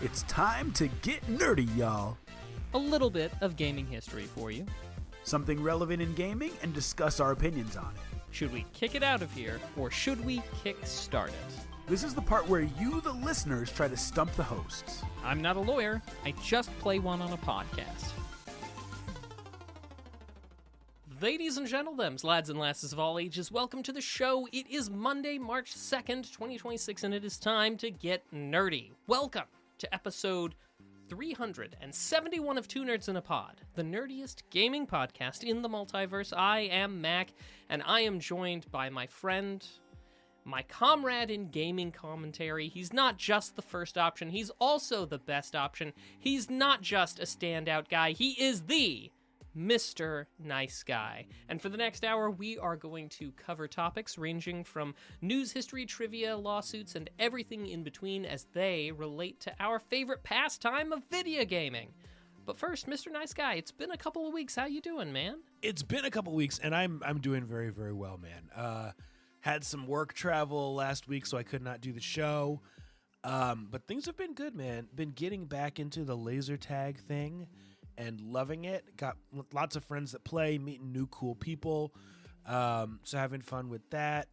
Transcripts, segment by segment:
It's time to get nerdy, y'all. A little bit of gaming history for you. Something relevant in gaming and discuss our opinions on it. Should we kick it out of here, or should we kick-start it? This is the part where you, the listeners, try to stump the hosts. I'm not a lawyer. I just play one on a podcast. Ladies and gentlemen, lads and lasses of all ages, welcome to the show. It is Monday, March 2nd, 2026, and it is time to get nerdy. Welcome to episode 371 of Two Nerds in a Pod, the nerdiest gaming podcast in the multiverse. I am Mac, and I am joined by my friend, my comrade in gaming commentary. He's not just the first option, he's also the best option. He's not just a standout guy, he is the Mr. Nice Guy. And for the next hour, we are going to cover topics ranging from news, history, trivia, lawsuits, and everything in between as they relate to our favorite pastime of video gaming. But first, Mr. Nice Guy, it's been a couple of weeks. How you doing, man? It's been a couple of weeks, and I'm doing very, very well, man. Had some work travel last week, so I could not do the show. But things have been good, man. Been getting back into the laser tag thing and loving it. Got lots of friends that play, meeting new cool people. So having fun with that.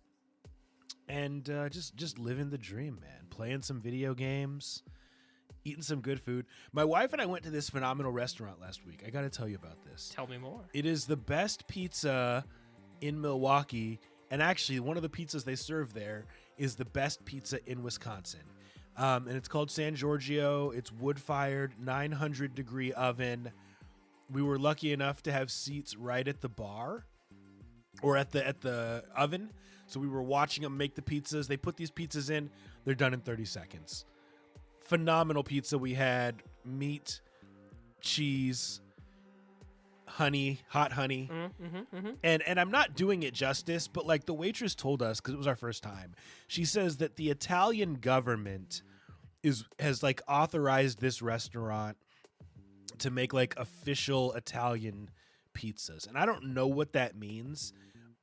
And just living the dream, man. Playing some video games, eating some good food. My wife and I went to this phenomenal restaurant last week. I got to tell you about this. Tell me more. It is the best pizza in Milwaukee. And actually, one of the pizzas they serve there is the best pizza in Wisconsin. And it's called San Giorgio. It's wood-fired, 900-degree oven. We were lucky enough to have seats right at the bar or at the oven. So we were watching them make the pizzas. They put these pizzas in. They're done in 30 seconds. Phenomenal pizza. We had meat, cheese, honey, hot honey. And I'm not doing it justice, but like the waitress told us, because it was our first time, she says that the Italian government has like authorized this restaurant to make like official Italian pizzas. And I don't know what that means,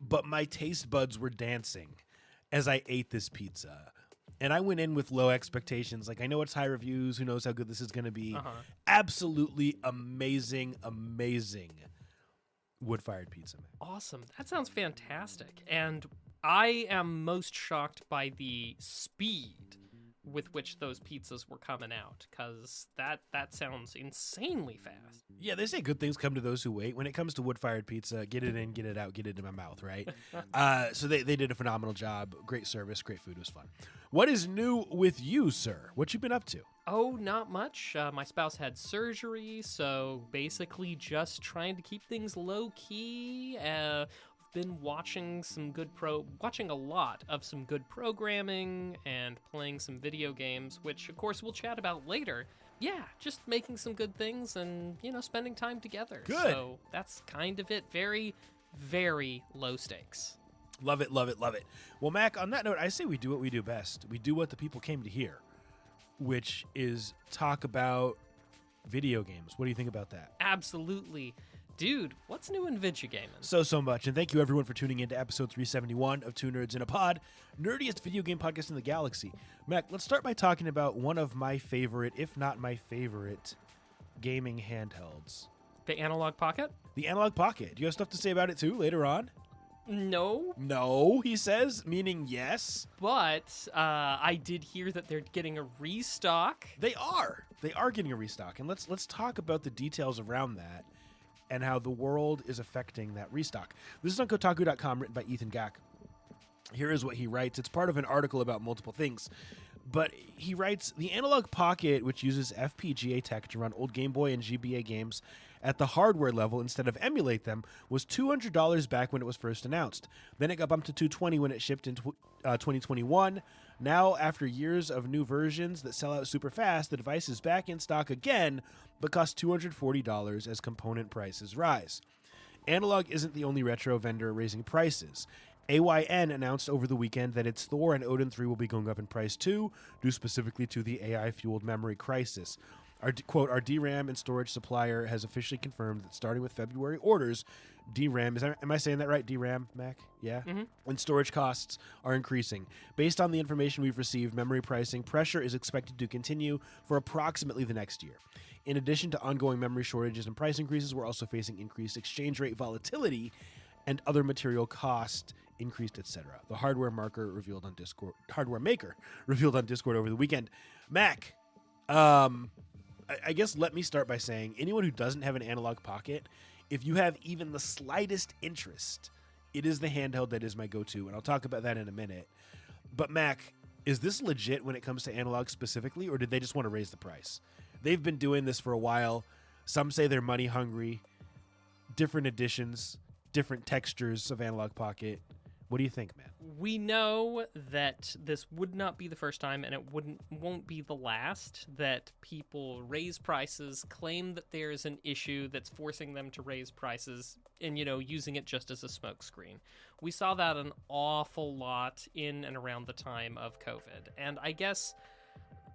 but my taste buds were dancing as I ate this pizza. And I went in with low expectations. Like, I know it's high reviews. Who knows how good this is going to be. Absolutely amazing wood-fired pizza, man. Awesome. That sounds fantastic. And I am most shocked by the speed with which those pizzas were coming out, because that sounds insanely fast. Yeah, they say good things come to those who wait. When it comes to wood-fired pizza, get it in, get it out, get it in my mouth, right? So they did a phenomenal job. Great service, great food. It was fun. What is new with you, sir? What you been up to? Oh, not much. My spouse had surgery, so basically just trying to keep things low-key. Been watching watching a lot of some good programming and playing some video games, which of course we'll chat about later. Yeah, just making some good things and, spending time together. Good. So that's kind of it. Very, very low stakes. Love it, love it, love it. Well, Mac, on that note, I say we do what we do best. We do what the people came to hear, which is talk about video games. What do you think about that? Absolutely. Dude, what's new in video gaming? So much. And thank you, everyone, for tuning in to episode 371 of Two Nerds in a Pod, nerdiest video game podcast in the galaxy. Mac, let's start by talking about one of my favorite, if not my favorite, gaming handhelds. The Analog Pocket? The Analog Pocket. Do you have stuff to say about it, too, later on? No. No, he says, meaning yes. But I did hear that they're getting a restock. They are. They are getting a restock. And let's talk about the details around that and how the world is affecting that restock. This is on Kotaku.com, written by Ethan Gack. Here is what he writes. It's part of an article about multiple things. But he writes, the Analog Pocket, which uses FPGA tech to run old Game Boy and GBA games at the hardware level instead of emulate them, was $200 back when it was first announced. Then it got bumped to $220 when it shipped in 2021. Now, after years of new versions that sell out super fast, the device is back in stock again, but costs $240 as component prices rise. Analog isn't the only retro vendor raising prices. AYN announced over the weekend that its Thor and Odin 3 will be going up in price too, due specifically to the AI-fueled memory crisis. Our DRAM and storage supplier has officially confirmed that starting with February orders, DRAM, am I saying that right? DRAM, Mac? Yeah? Mhm. And storage costs are increasing. Based on the information we've received, memory pricing pressure is expected to continue for approximately the next year. In addition to ongoing memory shortages and price increases, we're also facing increased exchange rate volatility and other material cost increased, etc. The hardware maker revealed on Discord over the weekend. Mac, I guess let me start by saying anyone who doesn't have an analog pocket, if you have even the slightest interest, it is the handheld that is my go-to, and I'll talk about that in a minute. But Mac, is this legit when it comes to analog specifically, or did they just want to raise the price? They've been doing this for a while. Some say they're money hungry. Different editions, different textures of analog pocket. What do you think, man? We know that this would not be the first time, and it won't be the last, that people raise prices, claim that there's an issue that's forcing them to raise prices, and, using it just as a smokescreen. We saw that an awful lot in and around the time of COVID. And I guess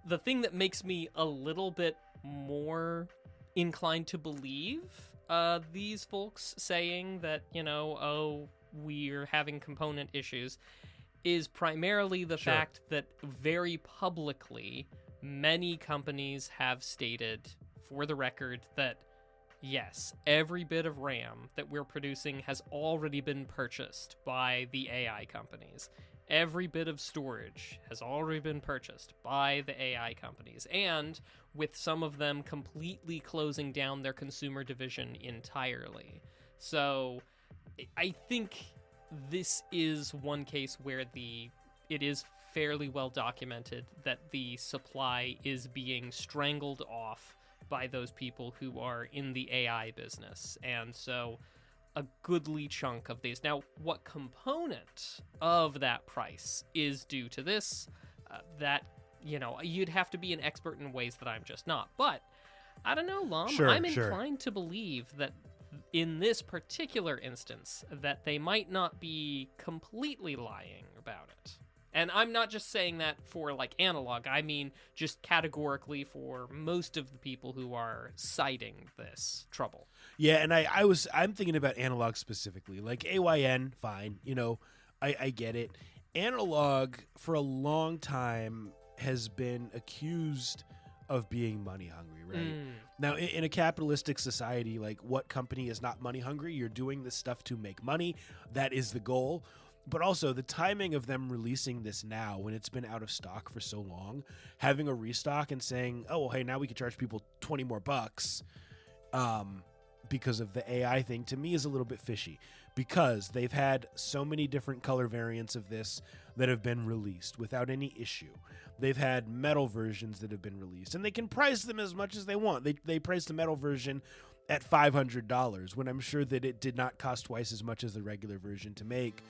the thing that makes me a little bit more inclined to believe these folks saying that, we're having component issues is primarily the fact that very publicly many companies have stated, for the record, that yes, every bit of RAM that we're producing has already been purchased by the AI companies. Every bit of storage has already been purchased by the AI companies, and with some of them completely closing down their consumer division entirely. So I think this is one case where it is fairly well documented that the supply is being strangled off by those people who are in the AI business. And so a goodly chunk of these. Now, what component of that price is due to this? You'd have to be an expert in ways that I'm just not. But I don't know, Lom. I'm inclined to believe that in this particular instance, that they might not be completely lying about it. And I'm not just saying that for analog. I mean just categorically for most of the people who are citing this trouble. Yeah, and I'm thinking about analog specifically. Like AYN, fine. I get it. Analog for a long time has been accused of being money hungry, right? Now, in a capitalistic society, what company is not money hungry? You're doing this stuff to make money. That is the goal. But also the timing of them releasing this now when it's been out of stock for so long, having a restock and saying, oh, well, hey, now we can charge people 20 more bucks because of the AI thing, to me is a little bit fishy, because they've had so many different color variants of this that have been released without any issue. They've had metal versions that have been released, and they can price them as much as they want. They priced the metal version at $500 when I'm sure that it did not cost twice as much as the regular version to make.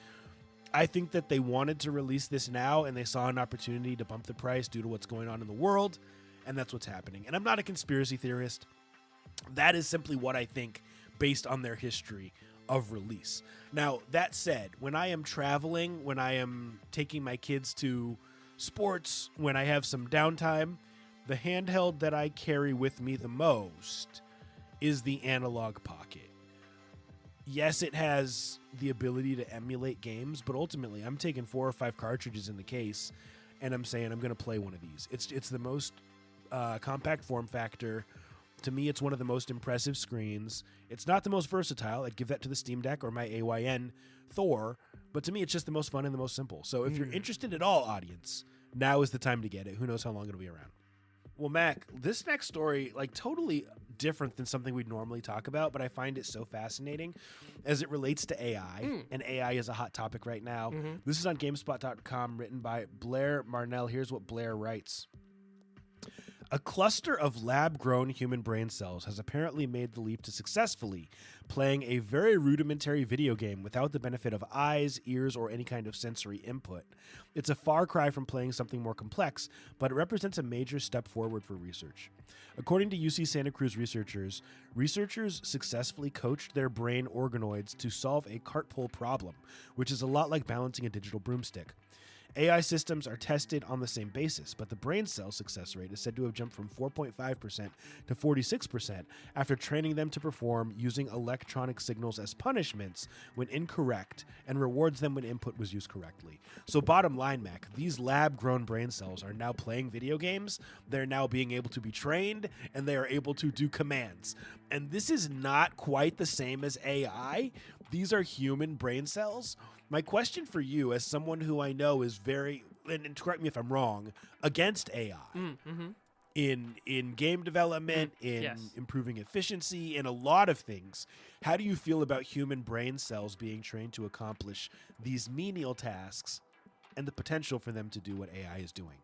I think that they wanted to release this now, and they saw an opportunity to bump the price due to what's going on in the world, and that's what's happening. And I'm not a conspiracy theorist. That is simply what I think based on their history of release. Now, that said, when I am traveling, when I am taking my kids to sports, when I have some downtime, the handheld that I carry with me the most is the analog pocket. Yes, it has the ability to emulate games, but ultimately I'm taking 4 or 5 cartridges in the case, and I'm saying I'm going to play one of these. It's the most compact form factor. To me, it's one of the most impressive screens. It's not the most versatile. I'd give that to the Steam Deck or my AYN Thor, but to me, it's just the most fun and the most simple. So if you're interested at all, audience, now is the time to get it. Who knows how long it'll be around. Well, Mac, this next story, totally different than something we'd normally talk about, but I find it so fascinating as it relates to AI, and AI is a hot topic right now. This is on GameSpot.com, written by Blair Marnell. Here's what Blair writes. A cluster of lab-grown human brain cells has apparently made the leap to successfully playing a very rudimentary video game without the benefit of eyes, ears, or any kind of sensory input. It's a far cry from playing something more complex, but it represents a major step forward for research. According to UC Santa Cruz researchers successfully coached their brain organoids to solve a cart pull problem, which is a lot like balancing a digital broomstick. AI systems are tested on the same basis, but the brain cell success rate is said to have jumped from 4.5% to 46% after training them to perform using electronic signals as punishments when incorrect and rewards them when input was used correctly. So bottom line, Mac, these lab-grown brain cells are now playing video games, they're now being able to be trained, and they are able to do commands. And this is not quite the same as AI. These are human brain cells. My question for you, as someone who I know is very, and correct me if I'm wrong, against AI in game development, in improving efficiency, in a lot of things, how do you feel about human brain cells being trained to accomplish these menial tasks and the potential for them to do what AI is doing?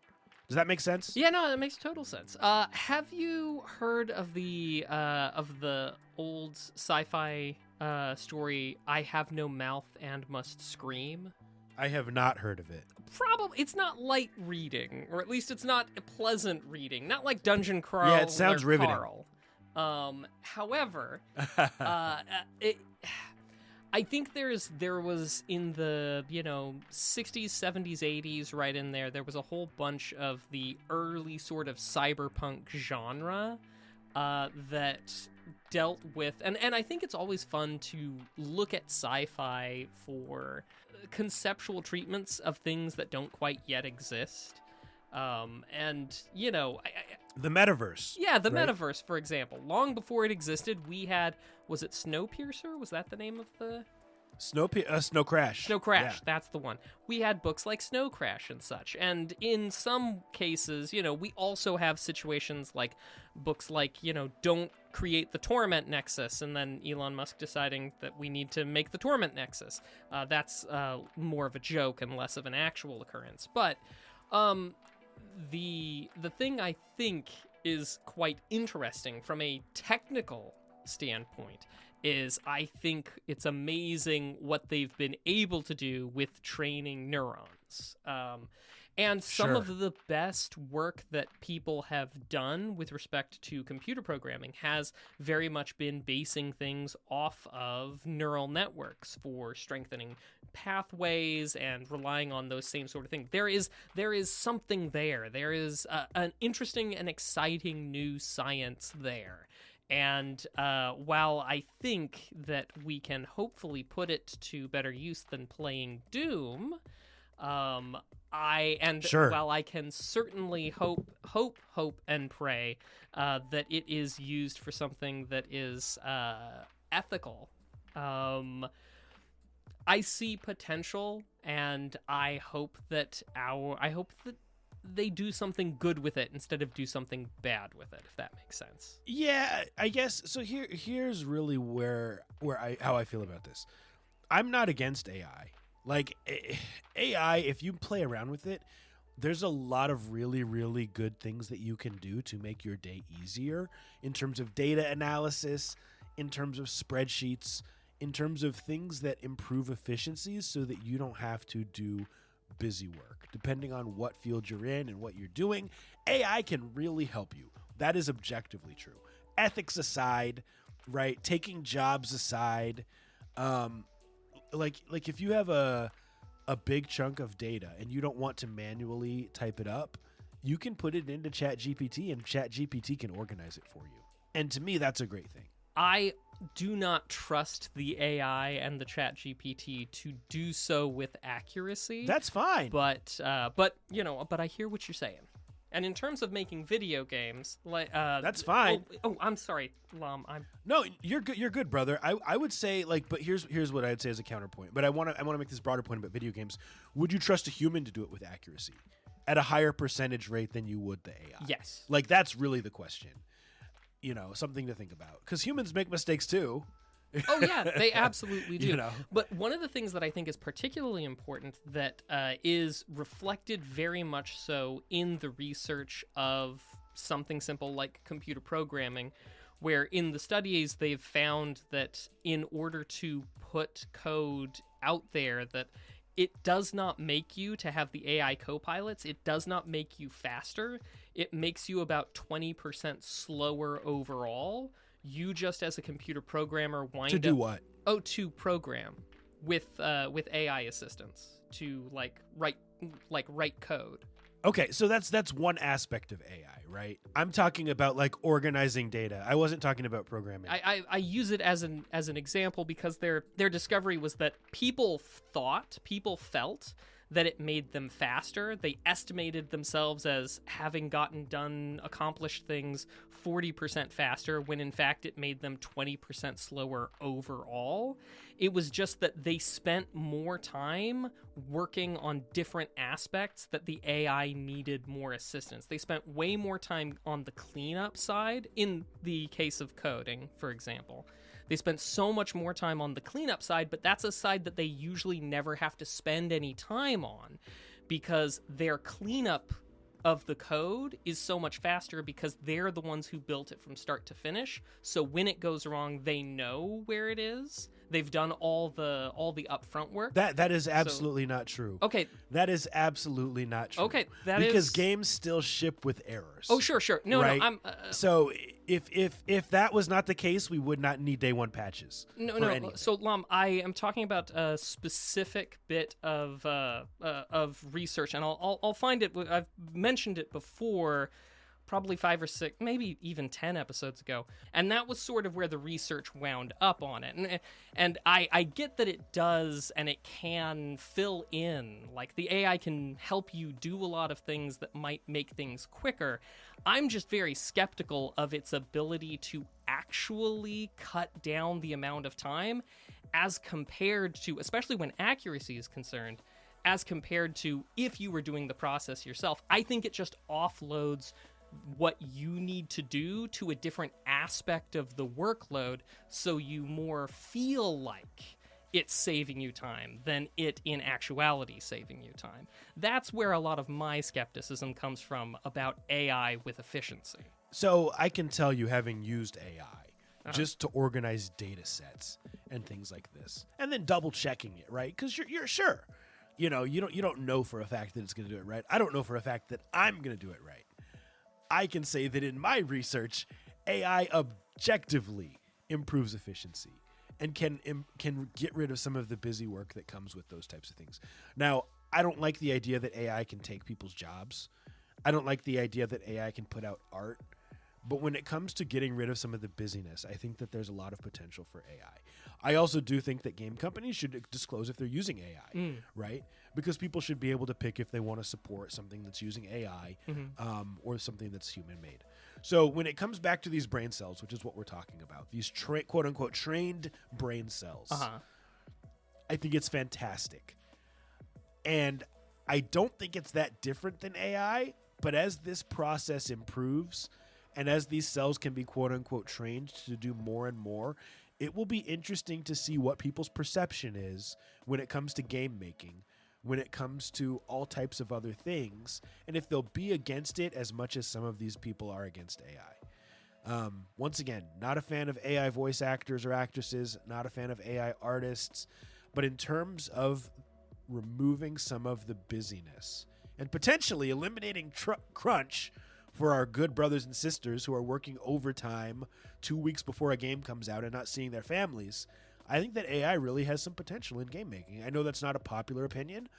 Does that make sense? Yeah, no, that makes total sense. Have you heard of the old sci-fi story, I Have No Mouth and Must Scream? I have not heard of it. Probably. It's not light reading, or at least it's not a pleasant reading. Not like Dungeon Crawl. Yeah, it sounds riveting. However, I think there was in the 60s, 70s, 80s, right in there. There was a whole bunch of the early sort of cyberpunk genre that dealt with, and I think it's always fun to look at sci-fi for conceptual treatments of things that don't quite yet exist. And the metaverse. Yeah, the metaverse, for example. Long before it existed, we had, was it Snowpiercer? Was that the name of the... Snow Crash. Snow Crash, Yeah. that's the one. We had books like Snow Crash and such. And in some cases, we also have situations like books like, Don't Create the Torment Nexus, and then Elon Musk deciding that we need to make the Torment Nexus. That's more of a joke and less of an actual occurrence. But the thing I think is quite interesting from a technical standpoint is I think it's amazing what they've been able to do with training neurons. And some of the best work that people have done with respect to computer programming has very much been basing things off of neural networks for strengthening pathways and relying on those same sort of things. There is something there. There is an interesting and exciting new science there. And while I think that we can hopefully put it to better use than playing Doom, while I can certainly hope and pray that it is used for something that is ethical, I see potential, and I hope that they do something good with it instead of do something bad with it, if that makes sense. Yeah, I guess so. Here's really how I feel about this. I'm not against AI. Like AI, if you play around with it, there's a lot of really, really good things that you can do to make your day easier in terms of data analysis, in terms of spreadsheets, in terms of things that improve efficiencies so that you don't have to do busy work. Depending on what field you're in and what you're doing, AI can really help you. That is objectively true. Ethics aside, right? Taking jobs aside, like if you have a big chunk of data and you don't want to manually type it up, you can put it into ChatGPT and ChatGPT can organize it for you. And to me, that's a great thing. I do not trust the AI and the ChatGPT to do so with accuracy. That's fine. But I hear what you're saying. And in terms of making video games, like that's fine. Oh, I'm sorry, Lum. No, you're good. You're good, brother. I would say but here's what I'd say as a counterpoint. But I want to make this broader point about video games. Would you trust a human to do it with accuracy at a higher percentage rate than you would the AI? Yes. Like that's really the question. Something to think about because humans make mistakes too. Oh yeah, they absolutely do. But one of the things that I think is particularly important that is reflected very much so in the research of something simple like computer programming, where in the studies they've found that in order to put code out there that it does not make you to have the AI copilots. It does not make you faster. It makes you about 20% slower overall. You just as a computer programmer wind up... To do what? Oh, to program with AI assistance to like write write code. Okay, so that's one aspect of AI, right? I'm talking about like organizing data. I wasn't talking about programming. I use it as an example because their discovery was that people felt that it made them faster. They estimated themselves as having accomplished things 40% faster, when in fact it made them 20% slower overall. It was just that they spent more time working on different aspects that the AI needed more assistance. They spent way more time on the cleanup side, in the case of coding, for example. They spent so much more time on the cleanup side, but that's a side that they usually never have to spend any time on, because their cleanup of the code is so much faster because they're the ones who built it from start to finish. So when it goes wrong, they know where it is. They've done all the upfront work. That is absolutely not true. Okay. That is absolutely not true. Okay, because games still ship with errors. Oh, sure. No, right? no. So if that was not the case, we would not need day one patches. No. Anything. So Lom, I am talking about a specific bit of research, and I'll find it. I've mentioned it before, probably 5 or 6, maybe even 10 episodes ago, and that was sort of where the research wound up on it. And I get that it does, and it can fill in, like the AI can help you do a lot of things that might make things quicker. I'm just very skeptical of its ability to actually cut down the amount of time, as compared to, especially when accuracy is concerned, as compared to if you were doing the process yourself. I think it just offloads what you need to do to a different aspect of the workload, so you more feel like it's saving you time than it in actuality saving you time. That's where a lot of my skepticism comes from about AI with efficiency. So I can tell you, having used AI just to organize data sets and things like this, and then double checking it, right? Because you're sure, you don't know for a fact that it's going to do it right. I don't know for a fact that I'm going to do it right. I can say that in my research, AI objectively improves efficiency and can get rid of some of the busy work that comes with those types of things. Now, I don't like the idea that AI can take people's jobs. I don't like the idea that AI can put out art. But when it comes to getting rid of some of the busyness, I think that there's a lot of potential for AI. I also do think that game companies should disclose if they're using AI, right? Because people should be able to pick if they want to support something that's using AI or something that's human-made. So when it comes back to these brain cells, which is what we're talking about, these quote-unquote trained brain cells, I think it's fantastic. And I don't think it's that different than AI, but as this process improves and as these cells can be quote-unquote trained to do more and more, it will be interesting to see what people's perception is when it comes to game making, when it comes to all types of other things, and if they'll be against it as much as some of these people are against AI. Once again, not a fan of AI voice actors or actresses, not a fan of AI artists, but in terms of removing some of the busyness and potentially eliminating crunch for our good brothers and sisters who are working overtime 2 weeks before a game comes out and not seeing their families, I think that AI really has some potential in game making. I know that's not a popular opinion,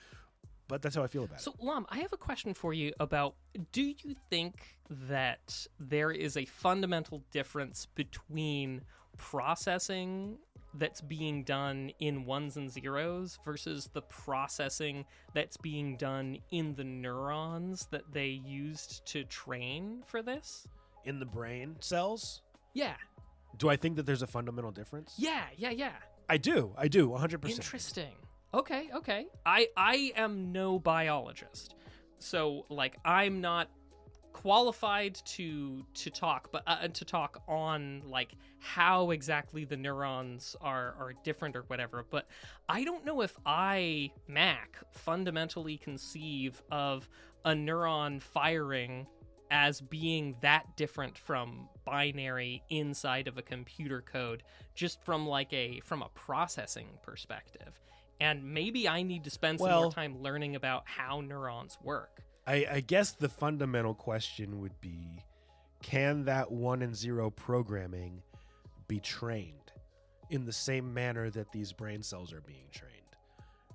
but that's how I feel about it. So, Lom, I have a question for you about, do you think that there is a fundamental difference between processing that's being done in ones and zeros versus the processing that's being done in the neurons that they used to train for this? In the brain cells? Yeah. Do I think that there's a fundamental difference? Yeah. I do, 100%. Interesting. Okay. I am no biologist, so like I'm not qualified to talk, but to talk on like how exactly the neurons are different or whatever. But I don't know if I, Mac, fundamentally conceive of a neuron firing as being that different from binary inside of a computer code, just from a processing perspective. And maybe I need to spend some more time learning about how neurons work. I guess the fundamental question would be, can that 1 and 0 programming be trained in the same manner that these brain cells are being trained?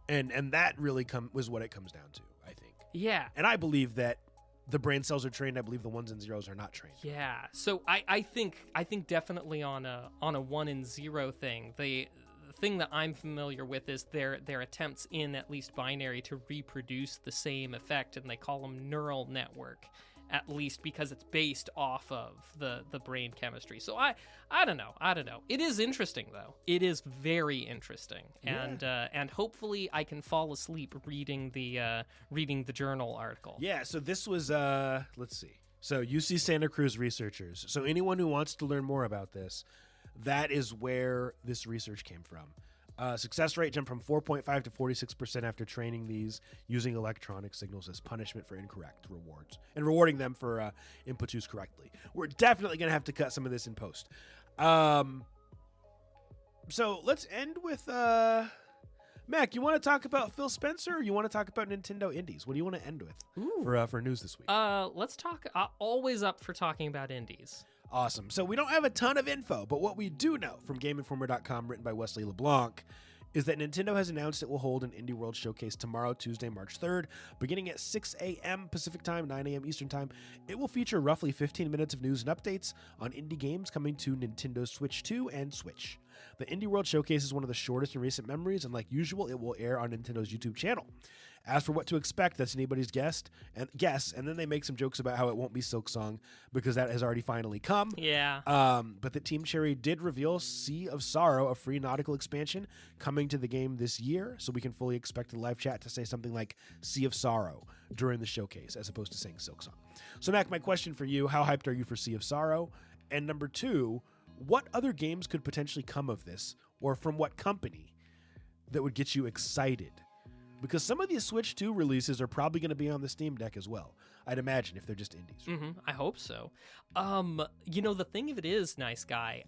And that really was what it comes down to, I think. Yeah. And I believe that the brain cells are trained. I believe the ones and zeros are not trained. Yeah. So I think definitely on a 1 and 0 thing, the thing that I'm familiar with is their attempts in at least binary to reproduce the same effect, and they call them neural network, at least because it's based off of the brain chemistry. So I don't know. It is interesting though. It is very interesting, and hopefully I can fall asleep reading the journal article. Yeah. So this was let's see. So UC Santa Cruz researchers. So anyone who wants to learn more about this, that is where this research came from. Success rate jumped from 4.5 to 46% after training these using electronic signals as punishment for incorrect rewards and rewarding them for input use correctly. We're definitely going to have to cut some of this in post. So let's end with Mac. You want to talk about Phil Spencer, or you want to talk about Nintendo Indies? What do you want to end with for news this week? Let's talk. Always up for talking about indies. Awesome. So we don't have a ton of info, but what we do know from GameInformer.com, written by Wesley LeBlanc, is that Nintendo has announced it will hold an Indie World Showcase tomorrow, Tuesday, March 3rd, beginning at 6 a.m. Pacific Time, 9 a.m. Eastern Time. It will feature roughly 15 minutes of news and updates on indie games coming to Nintendo Switch 2 and Switch. The Indie World Showcase is one of the shortest in recent memories, and like usual, it will air on Nintendo's YouTube channel. As for what to expect, that's anybody's guess, and then they make some jokes about how it won't be Silksong because that has already finally come. Yeah. But the Team Cherry did reveal Sea of Sorrow, a free nautical expansion coming to the game this year, so we can fully expect the live chat to say something like Sea of Sorrow during the showcase as opposed to saying Silksong. So Mac, my question for you, how hyped are you for Sea of Sorrow? And number two, what other games could potentially come of this, or from what company, that would get you excited? Because some of these Switch 2 releases are probably going to be on the Steam Deck as well, I'd imagine, if they're just indies. Mm-hmm. I hope so. The thing of it is, Nice Guy,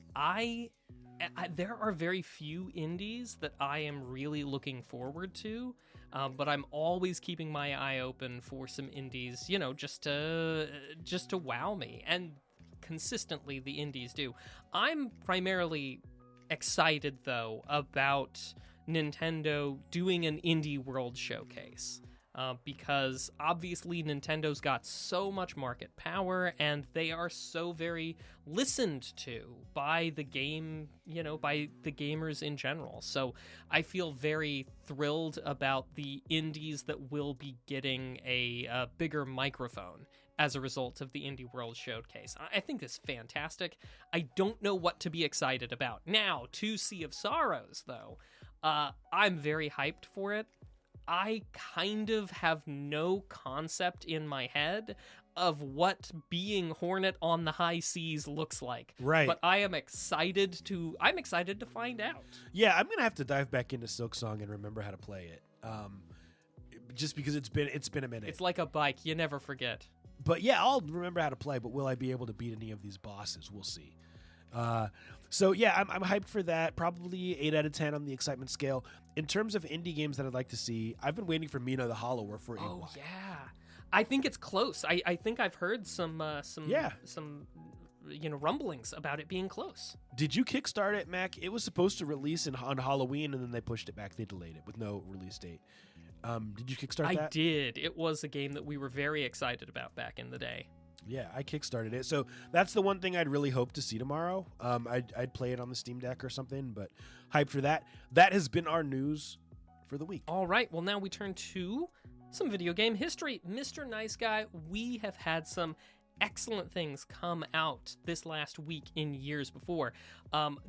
there are very few indies that I am really looking forward to, but I'm always keeping my eye open for some indies, just to wow me. And consistently, the indies do. I'm primarily excited, though, about Nintendo doing an Indie World Showcase, because obviously Nintendo's got so much market power and they are so very listened to by the game, by the gamers in general. So I feel very thrilled about the indies that will be getting a bigger microphone as a result of the Indie World Showcase. I think it's fantastic. I don't know what to be excited about. Now, to Sea of Sorrows, though, I'm very hyped for it. I kind of have no concept in my head of what being Hornet on the high seas looks like. Right. But I'm excited to find out. Yeah, I'm gonna have to dive back into Silksong and remember how to play it. Just because it's been a minute. It's like a bike, you never forget. But yeah, I'll remember how to play, but will I be able to beat any of these bosses? We'll see. So yeah, I'm hyped for that. Probably 8 out of 10 on the excitement scale. In terms of indie games that I'd like to see, I've been waiting for Mina the Hollower for a while. Oh yeah, I think it's close. I think I've heard some rumblings about it being close. Did you kickstart it, Mac? It was supposed to release on Halloween, and then they pushed it back. They delayed it with no release date. Did you kickstart that? I did. It was a game that we were very excited about back in the day. Yeah, I kickstarted it. So that's the one thing I'd really hope to see tomorrow. I'd play it on the Steam Deck or something, but hyped for that. That has been our news for the week. All right. Well, now we turn to some video game history. Mr. Nice Guy, we have had some excellent things come out this last week in years before.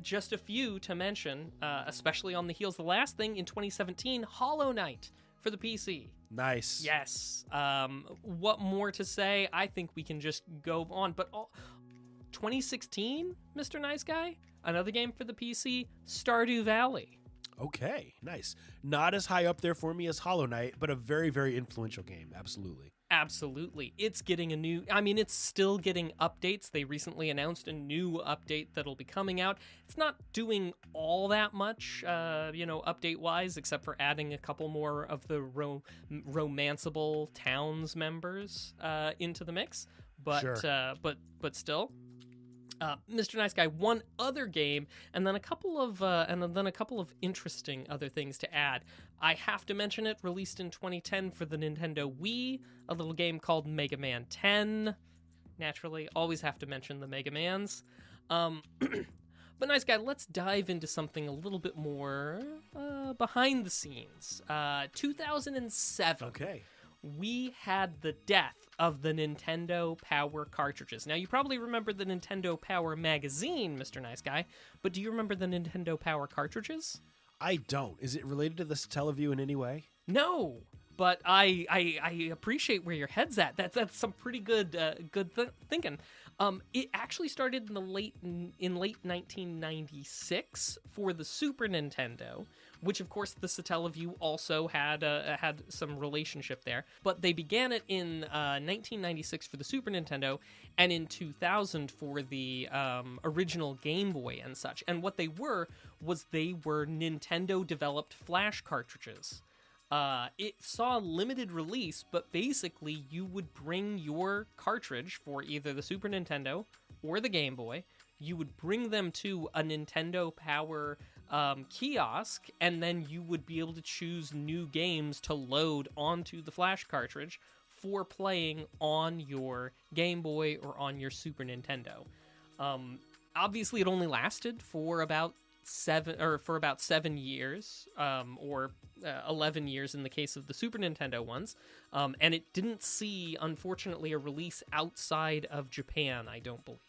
Just a few to mention, especially on the heels of the last thing in 2017, Hollow Knight for the PC. Nice. Yes. What more to say? I think we can just go on. But 2016, Mr. Nice Guy, another game for the PC, Stardew Valley. Okay, nice. Not as high up there for me as Hollow Knight, but a very, very influential game. Absolutely. Absolutely. It's getting it's still getting updates. They recently announced a new update that'll be coming out. It's not doing all that much, update-wise, except for adding a couple more of the romanceable towns members into the mix. But sure. but still. Mr. Nice Guy, one other game, and then a couple of interesting other things to add. I have to mention it, released in 2010 for the Nintendo Wii, a little game called Mega Man 10. Naturally, always have to mention the Mega Mans. But Nice Guy, let's dive into something a little bit more behind the scenes. 2007. Okay. We had the death of the Nintendo Power cartridges. Now, you probably remember the Nintendo Power magazine, Mr. Nice Guy, but do you remember the Nintendo Power cartridges? I don't. Is it related to the Satellaview in any way? No, but I appreciate where your head's at. That's some pretty good thinking. It actually started in late 1996 for the Super Nintendo, which of course the Satellaview also had some relationship there. But they began it in 1996 for the Super Nintendo, and in 2000 for the original Game Boy and such. And what they were Nintendo developed flash cartridges. It saw limited release, but basically you would bring your cartridge for either the Super Nintendo or the Game Boy. You would bring them to a Nintendo Power kiosk, and then you would be able to choose new games to load onto the flash cartridge for playing on your Game Boy or on your Super Nintendo. Obviously, it only lasted for about 7 years, or 11 years in the case of the Super Nintendo ones, and it didn't see, unfortunately, a release outside of Japan, I don't believe,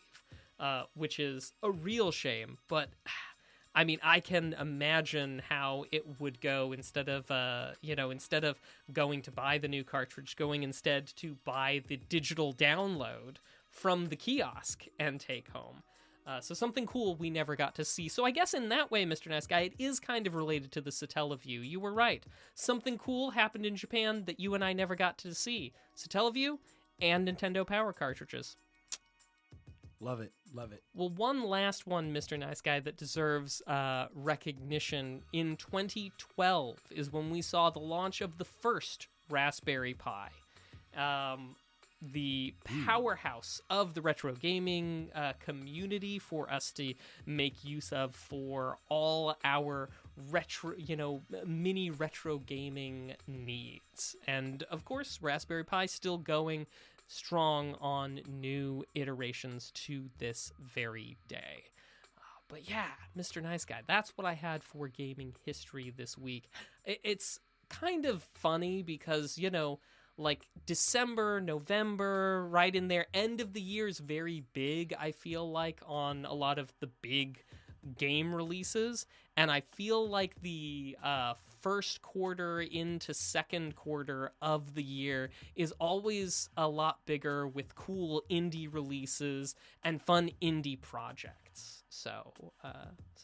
which is a real shame. But I mean, I can imagine how it would go instead of going to buy the new cartridge, going instead to buy the digital download from the kiosk and take home. So something cool we never got to see. So I guess in that way, Mr. Nice Guy, it is kind of related to the Satellaview. You were right. Something cool happened in Japan that you and I never got to see. Satellaview and Nintendo Power cartridges. Love it. Love it. Well, one last one, Mr. Nice Guy, that deserves recognition. In 2012 is when we saw the launch of the first Raspberry Pi. The powerhouse of the retro gaming community for us to make use of for all our retro, mini retro gaming needs. And of course, Raspberry Pi still going strong on new iterations to this very day. But yeah, Mr. Nice Guy, that's what I had for gaming history this week. It's kind of funny because, like December, November, right in there. End of the year is very big, I feel like, on a lot of the big game releases. And I feel like the first quarter into second quarter of the year is always a lot bigger with cool indie releases and fun indie projects. So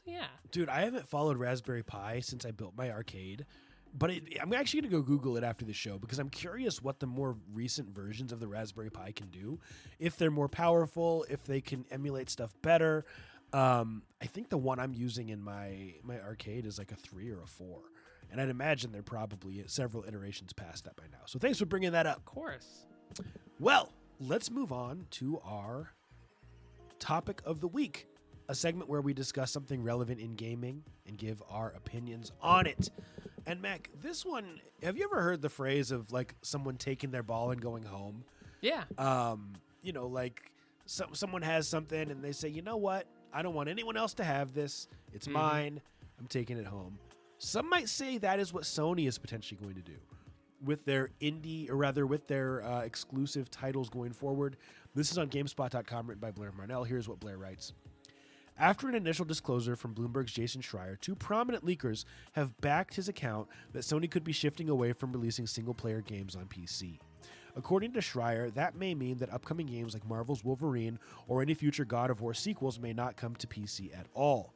yeah. Dude, I haven't followed Raspberry Pi since I built my arcade. But I'm actually going to go Google it after the show because I'm curious what the more recent versions of the Raspberry Pi can do. If they're more powerful, if they can emulate stuff better. I think the one I'm using in my arcade is like a 3 or a 4. And I'd imagine they're probably several iterations past that by now. So thanks for bringing that up. Of course. Well, let's move on to our topic of the week. A segment where we discuss something relevant in gaming and give our opinions on it. And Mac, this one, have you ever heard the phrase of like someone taking their ball and going home? Yeah. Someone has something and they say, you know what? I don't want anyone else to have this. It's mine. I'm taking it home. Some might say that is what Sony is potentially going to do with their exclusive titles going forward. This is on GameSpot.com, written by Blair Marnell. Here's what Blair writes. After an initial disclosure from Bloomberg's Jason Schreier, two prominent leakers have backed his account that Sony could be shifting away from releasing single-player games on PC. According to Schreier, that may mean that upcoming games like Marvel's Wolverine or any future God of War sequels may not come to PC at all.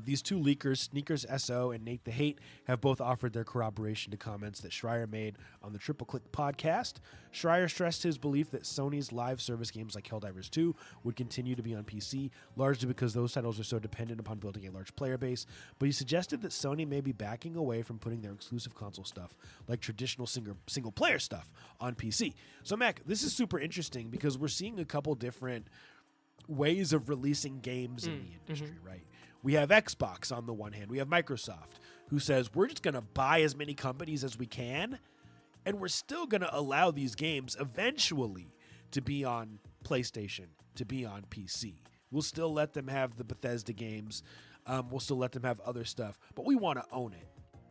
These two leakers, Sneakers SO and Nate the Hate, have both offered their corroboration to comments that Schreier made on the Triple Click podcast. Schreier stressed his belief that Sony's live service games like Helldivers 2 would continue to be on PC, largely because those titles are so dependent upon building a large player base, but he suggested that Sony may be backing away from putting their exclusive console stuff, like traditional single-player stuff, on PC. So, Mac, this is super interesting because we're seeing a couple different ways of releasing games in the industry, right? We have Xbox on the one hand. We have Microsoft, who says we're just going to buy as many companies as we can, and we're still going to allow these games eventually to be on PlayStation, to be on PC. We'll still let them have the Bethesda games. We'll still let them have other stuff, but we want to own it.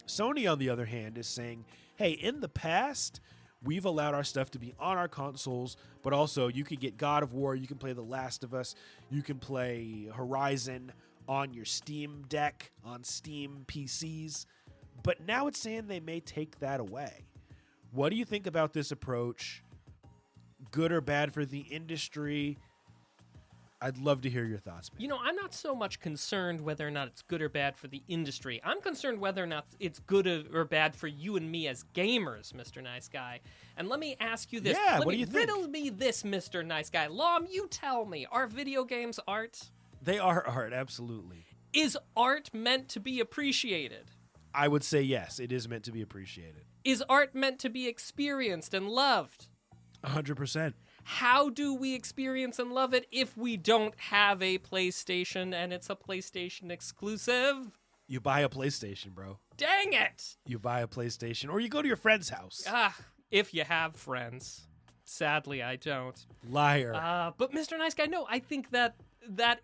Sony, on the other hand, is saying, hey, in the past, we've allowed our stuff to be on our consoles, but also you could get God of War, you can play The Last of Us, you can play Horizon on your Steam Deck, on Steam PCs. But now it's saying they may take that away. What do you think about this approach? Good or bad for the industry? I'd love to hear your thoughts, man. You know, I'm not so much concerned whether or not it's good or bad for the industry. I'm concerned whether or not it's good or bad for you and me as gamers, Mr. Nice Guy. And let me ask you this. Yeah, what do you think? Riddle me this, Mr. Nice Guy. Lom, you tell me, are video games art? They are art, absolutely. Is art meant to be appreciated? I would say yes, it is meant to be appreciated. Is art meant to be experienced and loved? 100%. How do we experience and love it if we don't have a PlayStation and it's a PlayStation exclusive? You buy a PlayStation, bro. Dang it! You buy a PlayStation, or you go to your friend's house. If you have friends. Sadly, I don't. Liar. But Mr. Nice Guy, no, I think that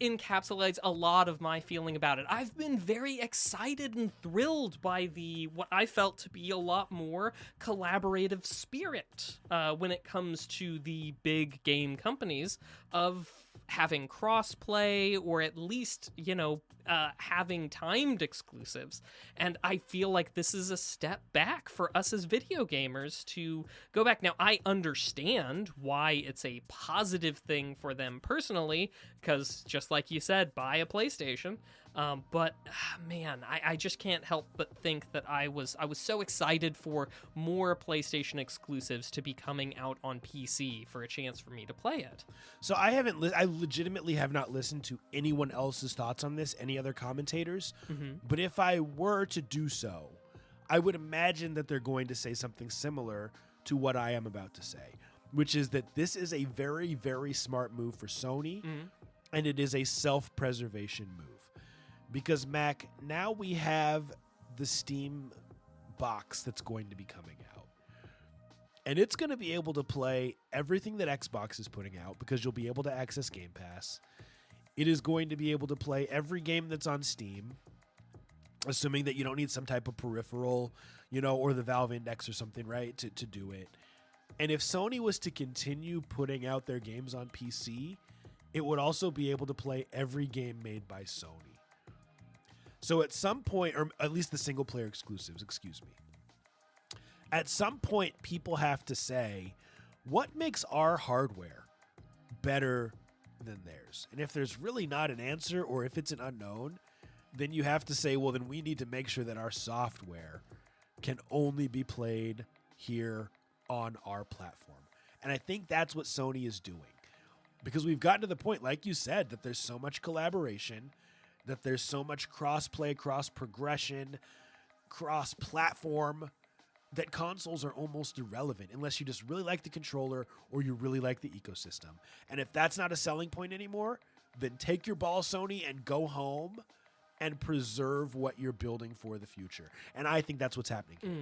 encapsulates a lot of my feeling about it. I've been very excited and thrilled by what I felt to be a lot more collaborative spirit when it comes to the big game companies of having crossplay or at least, having timed exclusives. And I feel like this is a step back for us as video gamers to go back. Now, I understand why it's a positive thing for them personally, because just like you said, buy a PlayStation. But man, I just can't help but think that I was so excited for more PlayStation exclusives to be coming out on PC for a chance for me to play it. So I legitimately have not listened to anyone else's thoughts on this, any other commentators. But if I were to do so, I would imagine that they're going to say something similar to what I am about to say, which is that this is a very, very smart move for Sony, and it is a self-preservation move. Because, Mac, now we have the Steam box that's going to be coming out. And it's going to be able to play everything that Xbox is putting out because you'll be able to access Game Pass. It is going to be able to play every game that's on Steam, assuming that you don't need some type of peripheral, or the Valve Index or something, right, to do it. And if Sony was to continue putting out their games on PC, it would also be able to play every game made by Sony. So at some point, or at least the single-player exclusives, at some point people have to say, what makes our hardware better than theirs? And if there's really not an answer, or if it's an unknown, then you have to say, well, then we need to make sure that our software can only be played here on our platform. And I think that's what Sony is doing. Because we've gotten to the point, like you said, that there's so much collaboration, that there's so much cross-play, cross-progression, cross-platform, that consoles are almost irrelevant unless you just really like the controller or you really like the ecosystem. And if that's not a selling point anymore, then take your ball, Sony, and go home and preserve what you're building for the future. And I think that's what's happening here.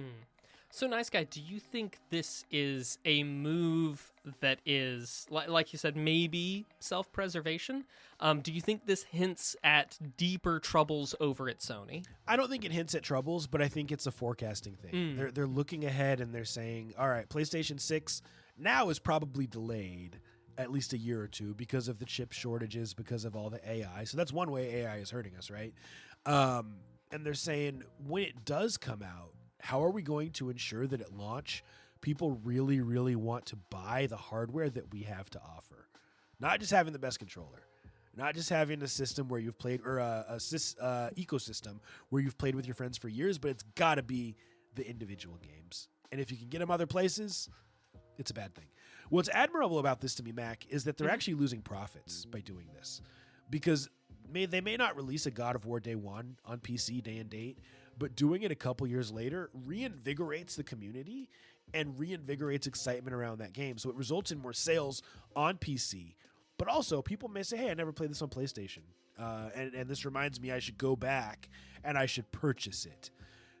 So, Nice Guy, do you think this is a move that is, like you said, maybe self-preservation? Do you think this hints at deeper troubles over at Sony? I don't think it hints at troubles, but I think it's a forecasting thing. They're looking ahead and they're saying, all right, PlayStation 6 now is probably delayed at least a year or two because of the chip shortages, because of all the AI. So that's one way AI is hurting us, right? And they're saying when it does come out, how are we going to ensure that at launch, people really, really want to buy the hardware that we have to offer? Not just having the best controller, not just having a system where you've played, or ecosystem where you've played with your friends for years, but it's got to be the individual games. And if you can get them other places, it's a bad thing. What's admirable about this to me, Mac, is that they're actually losing profits by doing this. Because they may not release a God of War Day 1 on PC day and date, but doing it a couple years later reinvigorates the community and reinvigorates excitement around that game. So it results in more sales on PC, But also, people may say, hey, I never played this on PlayStation. And this reminds me I should go back and I should purchase it.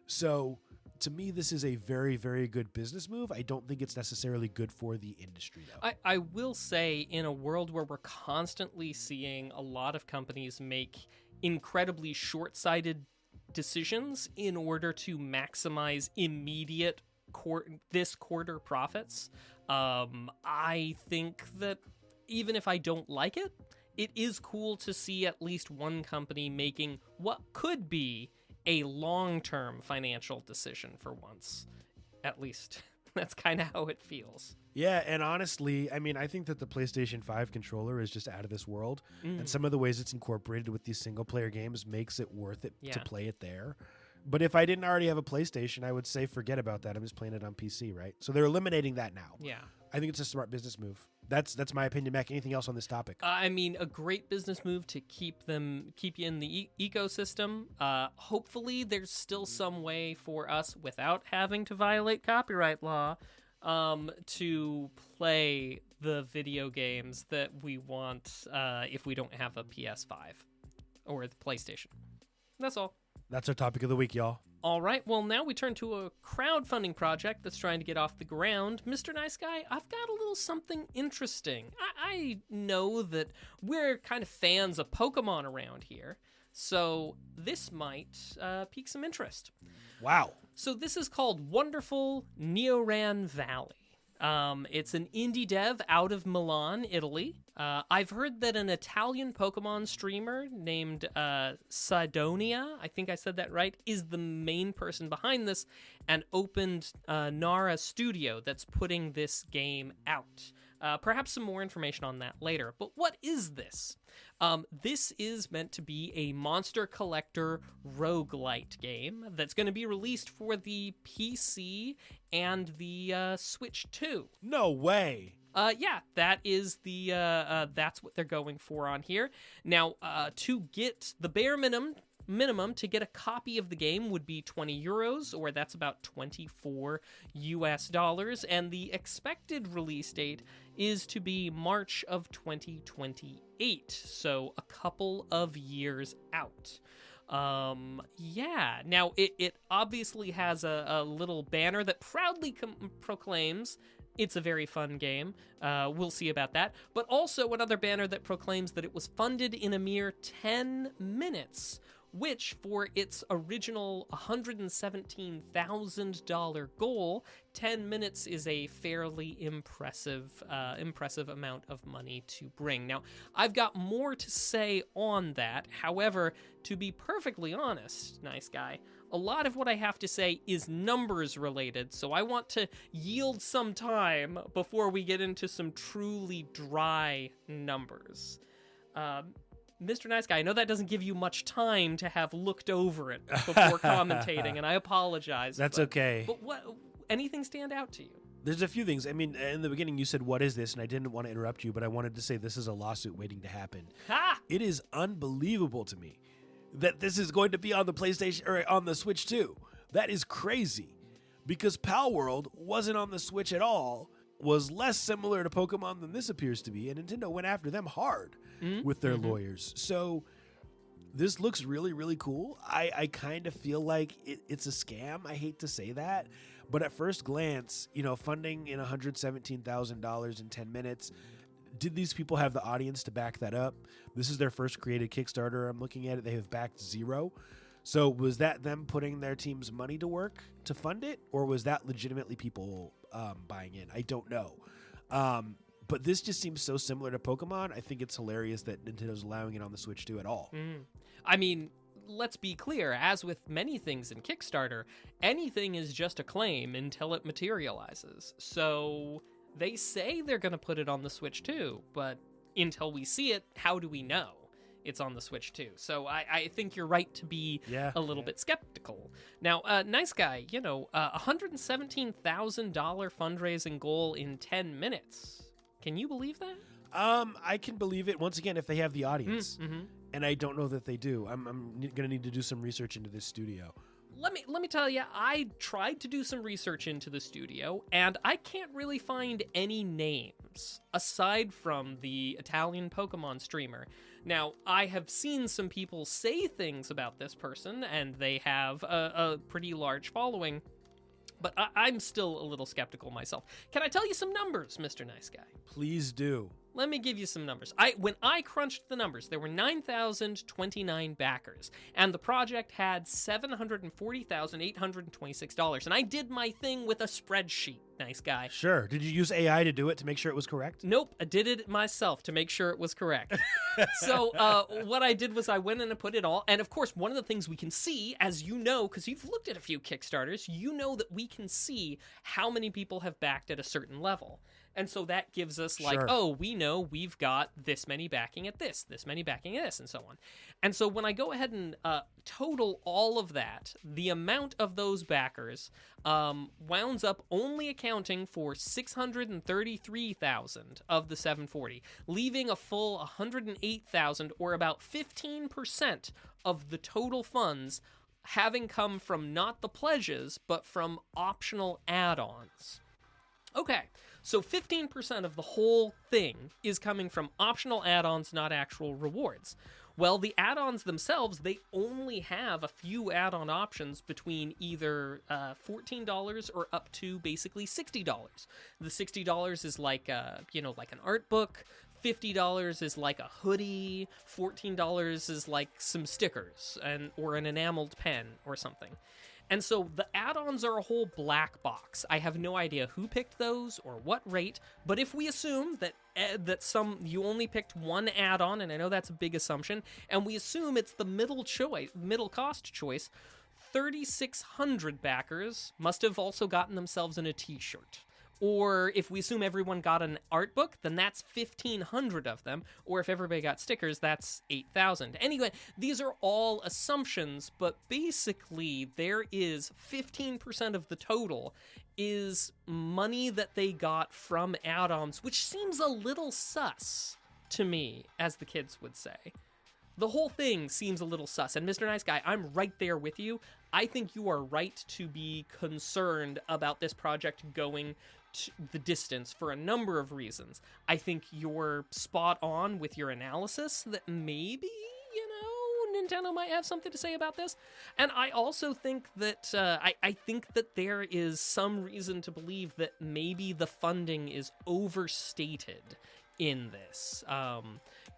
So to me, this is a very, very good business move. I don't think it's necessarily good for the industry, though. I will say, in a world where we're constantly seeing a lot of companies make incredibly short-sighted decisions in order to maximize immediate this quarter profits, I think that even if I don't like it, it is cool to see at least one company making what could be a long-term financial decision for once. At least that's kind of how it feels. Yeah, and honestly, I mean, I think that the PlayStation 5 controller is just out of this world. And some of the ways it's incorporated with these single-player games makes it worth it to play it there. But if I didn't already have a PlayStation, I would say forget about that. I'm just playing it on PC, right? So they're eliminating that now. Yeah. I think it's a smart business move. That's my opinion, Mac. Anything else on this topic? I mean, a great business move to keep you in the ecosystem. Hopefully, there's still some way for us, without having to violate copyright law, to play the video games that we want if we don't have a PS5 or the PlayStation. That's all. That's our topic of the week, y'all. All right, well, now we turn to a crowdfunding project that's trying to get off the ground. Mr. Nice Guy, I've got a little something interesting. I know that we're kind of fans of Pokemon around here, so this might pique some interest. Wow. So this is called Wonderful Neoran Valley. It's an indie dev out of Milan, Italy. I've heard that an Italian Pokemon streamer named Sidonia, I think I said that right, is the main person behind this and opened Nara Studio that's putting this game out. Perhaps some more information on that later. But what is this? This is meant to be a monster collector roguelite game that's going to be released for the PC and the Switch 2. No way. Yeah, that is that's what they're going for on here. Now, to get the bare minimum to get a copy of the game would be €20, or that's about $24 US, and the expected release date is to be March of 2028, so a couple of years out. Yeah, now it obviously has a little banner that proudly proclaims it's a very fun game. We'll see about that. But also another banner that proclaims that it was funded in a mere 10 minutes, which for its original $117,000 goal, 10 minutes is a fairly impressive amount of money to bring. Now, I've got more to say on that. However, to be perfectly honest, Nice Guy, a lot of what I have to say is numbers related, so I want to yield some time before we get into some truly dry numbers. Mr. Nice Guy, I know that doesn't give you much time to have looked over it before commentating, and I apologize. That's okay. But anything stand out to you? There's a few things. I mean, in the beginning you said, what is this? And I didn't want to interrupt you, but I wanted to say this is a lawsuit waiting to happen. Ha! It is unbelievable to me that this is going to be on the PlayStation or on the Switch too. That is crazy, because Pal World wasn't on the Switch at all, was less similar to Pokemon than this appears to be, and Nintendo went after them hard with their lawyers. So this looks really, really cool. I kind of feel like it's a scam. I hate to say that, but at first glance, funding in $117,000 in 10 minutes, did these people have the audience to back that up? This is their first created Kickstarter. I'm looking at it. They have backed zero. So was that them putting their team's money to work to fund it? Or was that legitimately people buying in? I don't know. But this just seems so similar to Pokemon. I think it's hilarious that Nintendo's allowing it on the Switch 2 at all. I mean, let's be clear. As with many things in Kickstarter, anything is just a claim until it materializes. So they say they're going to put it on the Switch 2, but until we see it, how do we know it's on the Switch 2? So I think you're right to be a little bit skeptical. Now, Nice Guy, $117,000 fundraising goal in 10 minutes. Can you believe that? I can believe it, once again, if they have the audience. And I don't know that they do. I'm going to need to do some research into this studio. let me tell you, I tried to do some research into the studio, and I can't really find any names aside from the Italian Pokemon streamer. Now, I have seen some people say things about this person, and they have a pretty large following, but I'm still a little skeptical myself. Can I tell you some numbers, Mr. Nice Guy? Please do. Let me give you some numbers. When I crunched the numbers, there were 9,029 backers, and the project had $740,826. And I did my thing with a spreadsheet, Nice Guy. Sure. Did you use AI to do it to make sure it was correct? Nope, I did it myself to make sure it was correct. So what I did was I went in and put it all, and of course, one of the things we can see, as you know, because you've looked at a few Kickstarters, you know that we can see how many people have backed at a certain level. And so that gives us like, Sure. oh, we know we've got this many backing at this many backing at this, and so on. And so when I go ahead and total all of that, the amount of those backers wounds up only accounting for 633,000 of the 740, leaving a full 108,000, or about 15% of the total funds having come from not the pledges, but from optional add-ons. Okay, so 15% of the whole thing is coming from optional add-ons, not actual rewards. Well, the add-ons themselves, they only have a few add-on options between either $14 or up to basically $60. The $60 is like like an art book. $50 is like a hoodie. $14 is like some stickers or an enameled pen or something. And so the add-ons are a whole black box. I have no idea who picked those or what rate, but if we assume that you only picked one add-on, and I know that's a big assumption, and we assume it's the middle cost choice, 3,600 backers must have also gotten themselves in a t-shirt. Or if we assume everyone got an art book, then that's 1,500 of them. Or if everybody got stickers, that's 8,000. Anyway, these are all assumptions, but basically there is 15% of the total is money that they got from add-ons, which seems a little sus to me, as the kids would say. The whole thing seems a little sus. And Mr. Nice Guy, I'm right there with you. I think you are right to be concerned about this project going the distance for a number of reasons. I think you're spot on with your analysis that maybe, Nintendo might have something to say about this. And I also think that I think that there is some reason to believe that maybe the funding is overstated in this.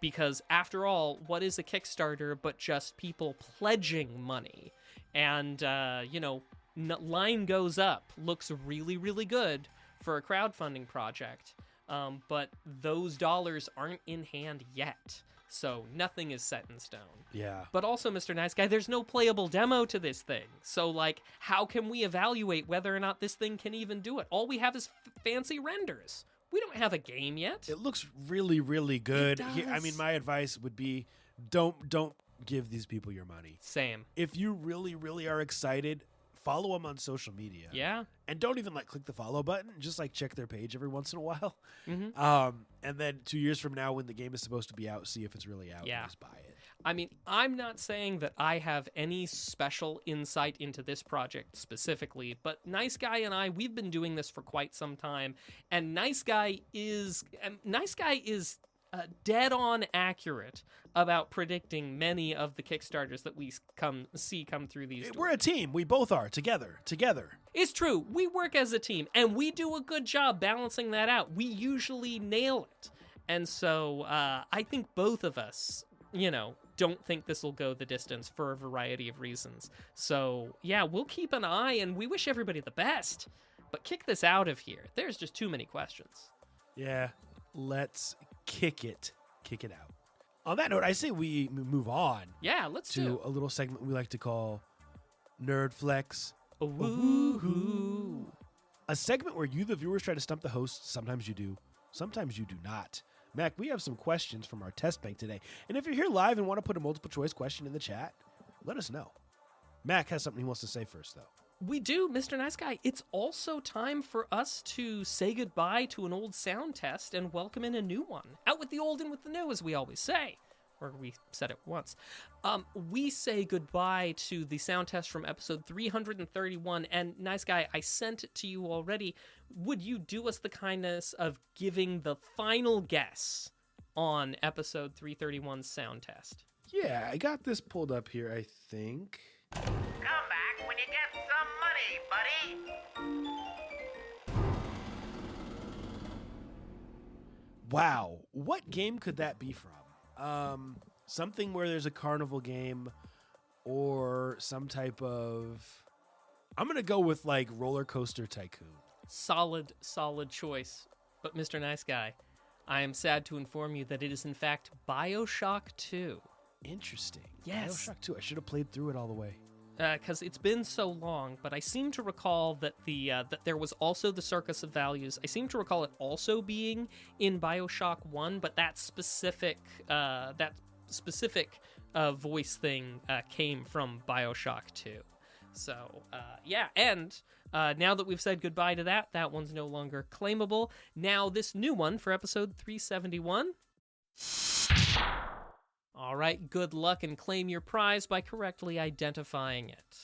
Because after all, what is a Kickstarter but just people pledging money? And, line goes up, looks really, really good for a crowdfunding project, but those dollars aren't in hand yet, so nothing is set in stone. Yeah. But also, Mr. Nice Guy, there's no playable demo to this thing, so, how can we evaluate whether or not this thing can even do it? All we have is fancy renders. We don't have a game yet. It looks really, really good. It does. My advice would be don't give these people your money. Same. If you really, really are excited, follow them on social media. Yeah. And don't even click the follow button. Just check their page every once in a while. Mm-hmm. And then 2 years from now, when the game is supposed to be out, see if it's really out. Yeah. And just buy it. I'm not saying that I have any special insight into this project specifically, but Nice Guy and I, we've been doing this for quite some time, and Nice Guy is dead on accurate about predicting many of the Kickstarters that we come through these doors. We're a team. We both are together. It's true. We work as a team, and we do a good job balancing that out. We usually nail it. And so I think both of us, don't think this will go the distance for a variety of reasons. So, yeah, we'll keep an eye, and we wish everybody the best. But kick this out of here. There's just too many questions. Yeah, let's kick it out. On that note, I say we move on. Yeah, let's to a little segment we like to call Nerd Flex. Woohoo! A segment where you, the viewers, try to stump the host. Sometimes you do. Sometimes you do not. Mac, we have some questions from our test bank today. And if you're here live and want to put a multiple choice question in the chat, let us know. Mac has something he wants to say first, though. We do, Mr. Nice Guy. It's also time for us to say goodbye to an old sound test and welcome in a new one. Out with the old and with the new, as we always say. or we said it once. We say goodbye to the sound test from episode 331, and Nice Guy, I sent it to you already. Would you do us the kindness of giving the final guess on episode 331's sound test? Yeah, I got this pulled up here, I think. Come back when you get some money, buddy. Wow, what game could that be from? Something where there's a carnival game or some type of... I'm going to go with like Roller Coaster Tycoon. Solid choice. But Mr. Nice Guy, I am sad to inform you that it is in fact BioShock 2. Interesting. Yes. BioShock 2. I should have played through it all the way. Because it's been so long, but I seem to recall that that there was also the Circus of Values. I seem to recall it also being in BioShock 1, but that specific voice thing came from BioShock 2. So, yeah, and now that we've said goodbye to that one's no longer claimable. Now this new one for episode 371. All right, good luck and claim your prize by correctly identifying it.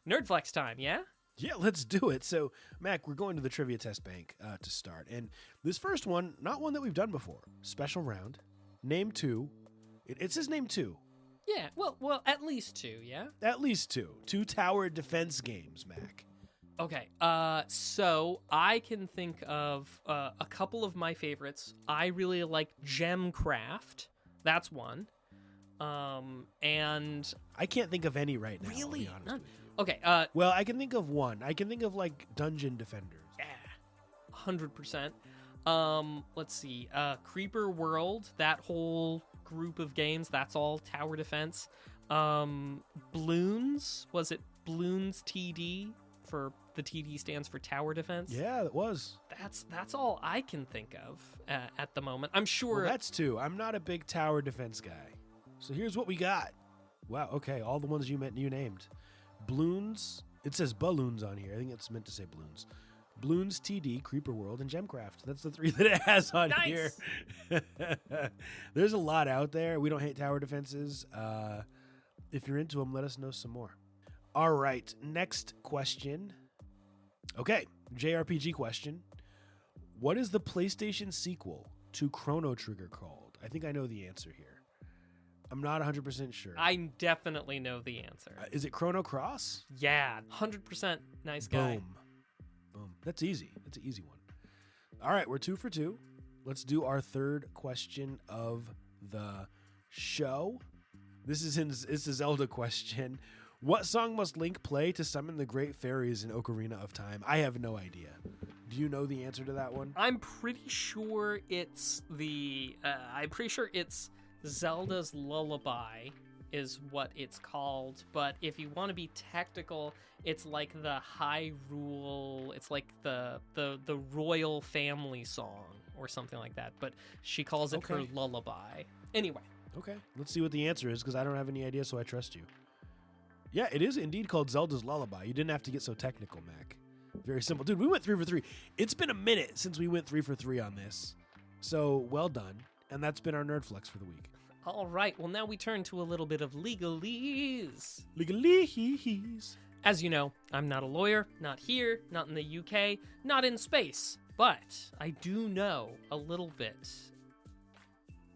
Nerdflex time, yeah? Yeah, let's do it. So, Mac, we're going to the trivia test bank to start. And this first one, not one that we've done before. Special round. Name 2. It says name 2. Yeah, well, at least 2, yeah? At least 2. 2 tower defense games, Mac. Okay, so I can think of a couple of my favorites. I really like Gemcraft. That's one. And I can't think of any right now. really, I'll be honest none. with you. Okay. Well, I can think of one. I can think of like Dungeon Defenders. Yeah, 100%. Let's see. Creeper World. That whole group of games. That's all tower defense. Bloons. Was it Bloons TD? For the TD stands for tower defense. Yeah, it was. That's all I can think of at the moment. I'm sure. Well, that's 2. I'm not a big tower defense guy. So here's what we got. Wow, okay, all the ones you named. Bloons, it says balloons on here. I think it's meant to say balloons. Bloons, TD, Creeper World, and Gemcraft. That's the 3 that it has on here. There's a lot out there. We don't hate tower defenses. If you're into them, let us know some more. All right, next question. Okay, JRPG question. What is the PlayStation sequel to Chrono Trigger called? I think I know the answer here. I'm not 100% sure. I definitely know the answer. Is it Chrono Cross? Yeah, 100% Nice Guy. Boom. That's easy. That's an easy one. All right, we're 2 for 2. Let's do our third question of the show. It's a Zelda question. What song must Link play to summon the great fairies in Ocarina of Time? I have no idea. Do you know the answer to that one? I'm pretty sure it's Zelda's Lullaby is what it's called, but if you want to be technical, it's like the Hyrule, it's like the royal family song or something like that, but she calls it her lullaby. Anyway. Okay, let's see what the answer is, because I don't have any idea, so I trust you. Yeah, it is indeed called Zelda's Lullaby. You didn't have to get so technical, Mac. Very simple. Dude, we went 3 for 3. It's been a minute since we went 3 for 3 on this. So, well done. And that's been our Nerdflex for the week. All right, well, now we turn to a little bit of legalese. Legalese. As you know, I'm not a lawyer, not here, not in the UK, not in space, but I do know a little bit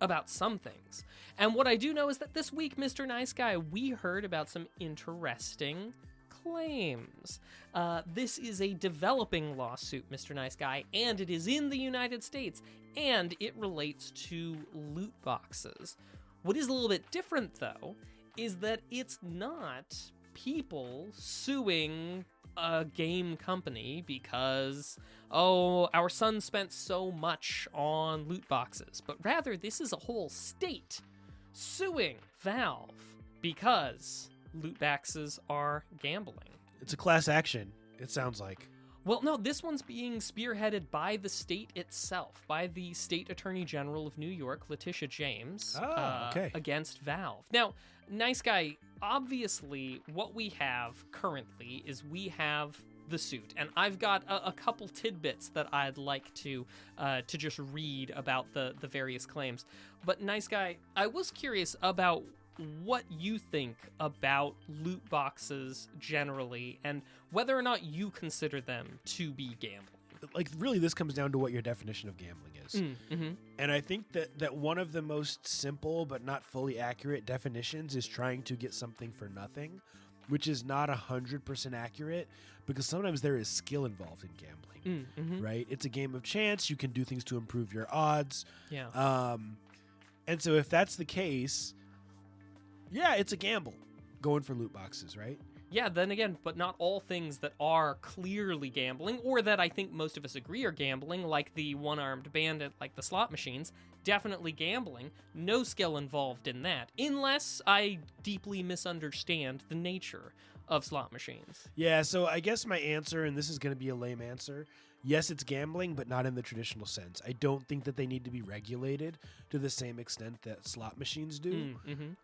about some things. And what I do know is that this week, Mr. Nice Guy, we heard about some interesting claims. This is a developing lawsuit, Mr. Nice Guy, and it is in the United States, and it relates to loot boxes. What is a little bit different, though, is that it's not people suing a game company because, our son spent so much on loot boxes, but rather this is a whole state suing Valve because loot boxes are gambling. It's a class action, it sounds like. Well, no, this one's being spearheaded by the state itself, by the State Attorney General of New York, Letitia James, against Valve. Now, Nice Guy, obviously, what we have currently is we have the suit, and I've got a couple tidbits that I'd like to just read about the various claims. But Nice Guy, I was curious about what you think about loot boxes generally, and whether or not you consider them to be gambling. Like, really, this comes down to what your definition of gambling is. Mm-hmm. And I think that one of the most simple but not fully accurate definitions is trying to get something for nothing, which is not 100% accurate, because sometimes there is skill involved in gambling, right? It's a game of chance. You can do things to improve your odds. Yeah. And so if that's the case, yeah, it's a gamble going for loot boxes, right? Yeah, then again, but not all things that are clearly gambling, or that I think most of us agree are gambling, like the one-armed bandit, like the slot machines, definitely gambling. No skill involved in that, unless I deeply misunderstand the nature of slot machines. Yeah, so I guess my answer, and this is going to be a lame answer, yes, it's gambling, but not in the traditional sense. I don't think that they need to be regulated to the same extent that slot machines do.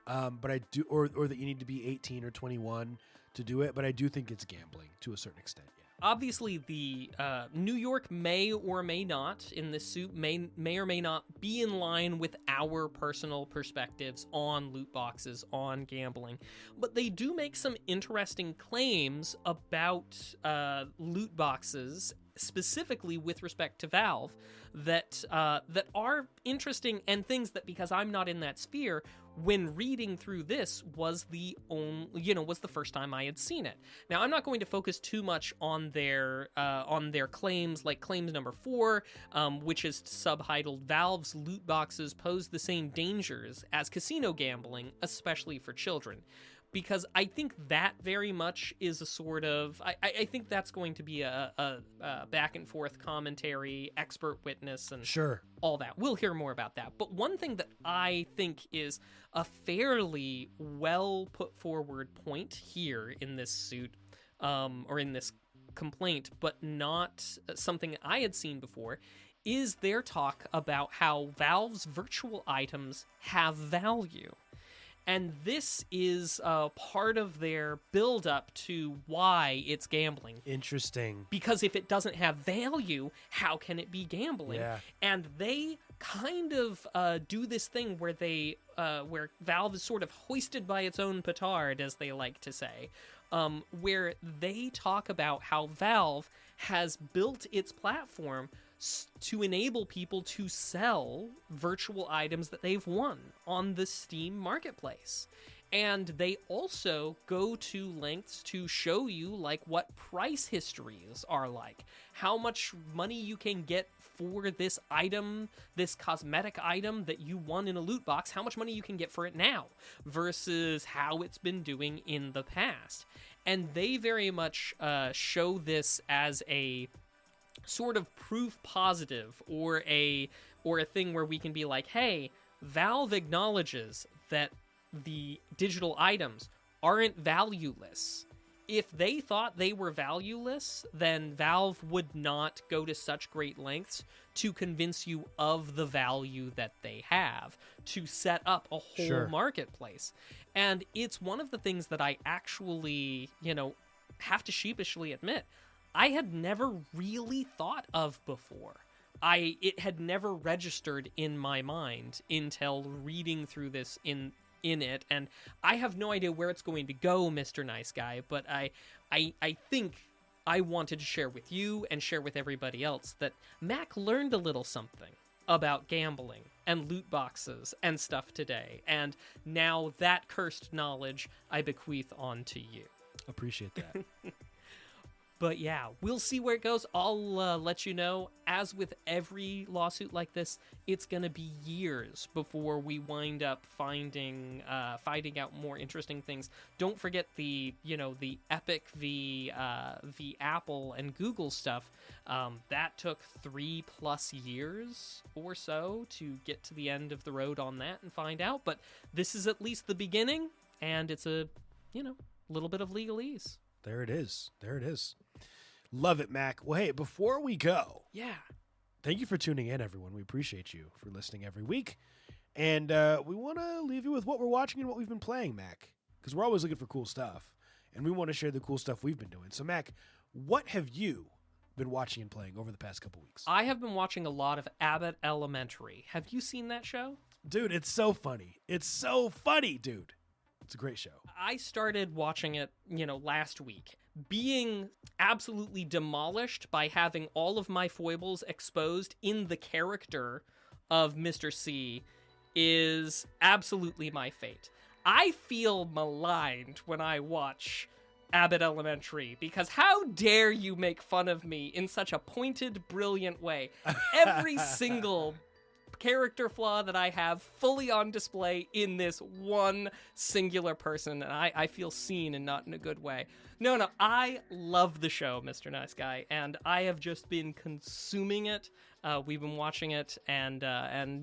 But I do, or that you need to be 18 or 21 to do it. But I do think it's gambling to a certain extent. Yeah. Obviously, the New York may or may not, in this suit, may or may not be in line with our personal perspectives on loot boxes, on gambling. But they do make some interesting claims about loot boxes, specifically with respect to Valve, that are interesting, and things that, because I'm not in that sphere, when reading through this was the first time I had seen it. Now, I'm not going to focus too much on their claims, like claims number 4, which is subtitled "Valve's loot boxes pose the same dangers as casino gambling, especially for children." Because I think that very much is a sort of... I think that's going to be a back and forth commentary, expert witness, and all that. We'll hear more about that. But one thing that I think is a fairly well put forward point here in this suit, or in this complaint, but not something I had seen before, is their talk about how Valve's virtual items have value. And this is part of their build-up to why it's gambling. Interesting. Because if it doesn't have value, how can it be gambling? Yeah. And they kind of do this thing where where Valve is sort of hoisted by its own petard, as they like to say, where they talk about how Valve has built its platform to enable people to sell virtual items that they've won on the Steam marketplace. And they also go to lengths to show you, like, what price histories are like, how much money you can get for this item, this cosmetic item that you won in a loot box, how much money you can get for it now versus how it's been doing in the past. And they very much show this as a sort of proof positive, or a thing where we can be like, hey, Valve acknowledges that the digital items aren't valueless. If they thought they were valueless, then Valve would not go to such great lengths to convince you of the value that they have, to set up a whole marketplace. And it's one of the things that I actually, have to sheepishly admit, I had never really thought of before. It had never registered in my mind until reading through this in it, and I have no idea where it's going to go, Mr. Nice Guy, but I think I wanted to share with you and share with everybody else that Mac learned a little something about gambling and loot boxes and stuff today, and now that cursed knowledge I bequeath on to you. Appreciate that. But yeah, we'll see where it goes. I'll let you know. As with every lawsuit like this, it's going to be years before we wind up finding out more interesting things. Don't forget the Epic v Apple and Google stuff. That took 3+ years or so to get to the end of the road on that and find out. But this is at least the beginning, and it's a little bit of legalese. There it is. Love it, Mac. Well, hey, before we go, thank you for tuning in, everyone. We appreciate you for listening every week. And we want to leave you with what we're watching and what we've been playing, Mac, because we're always looking for cool stuff, and we want to share the cool stuff we've been doing. So, Mac, what have you been watching and playing over the past couple weeks? I have been watching a lot of Abbott Elementary. Have you seen that show? Dude, it's so funny. It's so funny, dude. It's a great show. I started watching it, last week, being absolutely demolished by having all of my foibles exposed in the character of Mr. C is absolutely my fate. I feel maligned when I watch Abbott Elementary, because how dare you make fun of me in such a pointed, brilliant way? Every single character flaw that I have fully on display in this one singular person, and I feel seen and not in a good way. No, I love the show, Mr. Nice Guy, and I have just been consuming it. We've been watching it, and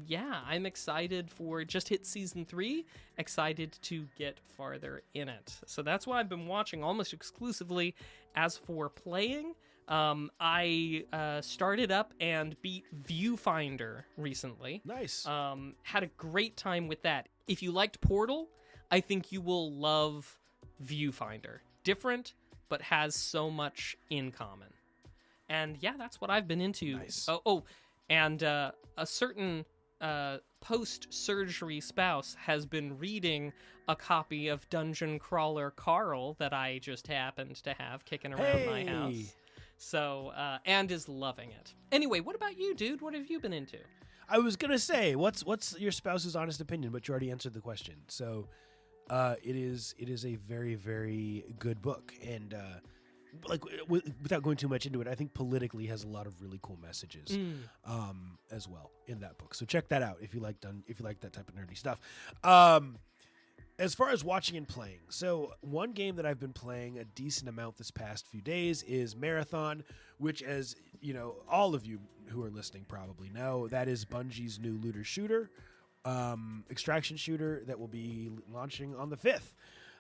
yeah, I'm excited for just hit season 3, excited to get farther in it. So that's why I've been watching almost exclusively. As for playing, I started up and beat Viewfinder recently. Nice. Had a great time with that. If you liked Portal, I think you will love Viewfinder. Different, but has so much in common. And yeah, that's what I've been into. Nice. And a certain post-surgery spouse has been reading a copy of Dungeon Crawler Carl that I just happened to have kicking around my house. So, and is loving it. Anyway, what about you, dude? What have you been into? I was gonna say, what's your spouse's honest opinion, but you already answered the question. So, it is a very, very good book, and without going too much into it, I think politically has a lot of really cool messages, as well in that book. So check that out if you like that type of nerdy stuff. As far as watching and playing, so one game that I've been playing a decent amount this past few days is Marathon, which, as you know, all of you who are listening probably know, that is Bungie's new looter shooter, extraction shooter that will be launching on the 5th.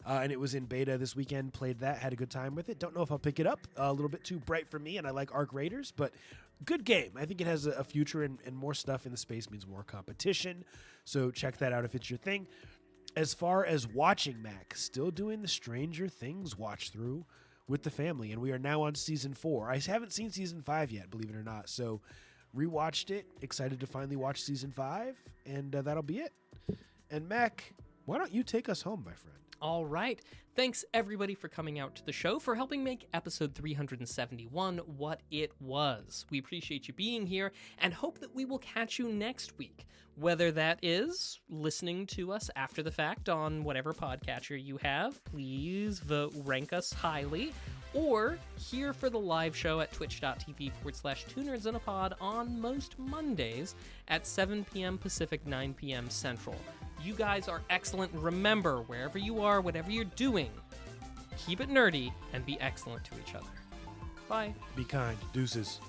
And it was in beta this weekend, played that, had a good time with it. Don't know if I'll pick it up. A little bit too bright for me, and I like Arc Raiders, but good game. I think it has a future, and more stuff in the space means more competition. So check that out if it's your thing. As far as watching, Mac, still doing the Stranger Things watch through with the family, and we are now on season 4. I haven't seen season 5 yet, believe it or not. So rewatched it, excited to finally watch season 5, and that'll be it. And Mac, why don't you take us home, my friend? All right. Thanks, everybody, for coming out to the show, for helping make episode 371 what it was. We appreciate you being here and hope that we will catch you next week, whether that is listening to us after the fact on whatever podcatcher you have. Please rank us highly, or here for the live show at twitch.tv/2nerdsinapod on most Mondays at 7 p.m. Pacific, 9 p.m. Central. You guys are excellent. Remember, wherever you are, whatever you're doing, keep it nerdy and be excellent to each other. Bye. Be kind. Deuces.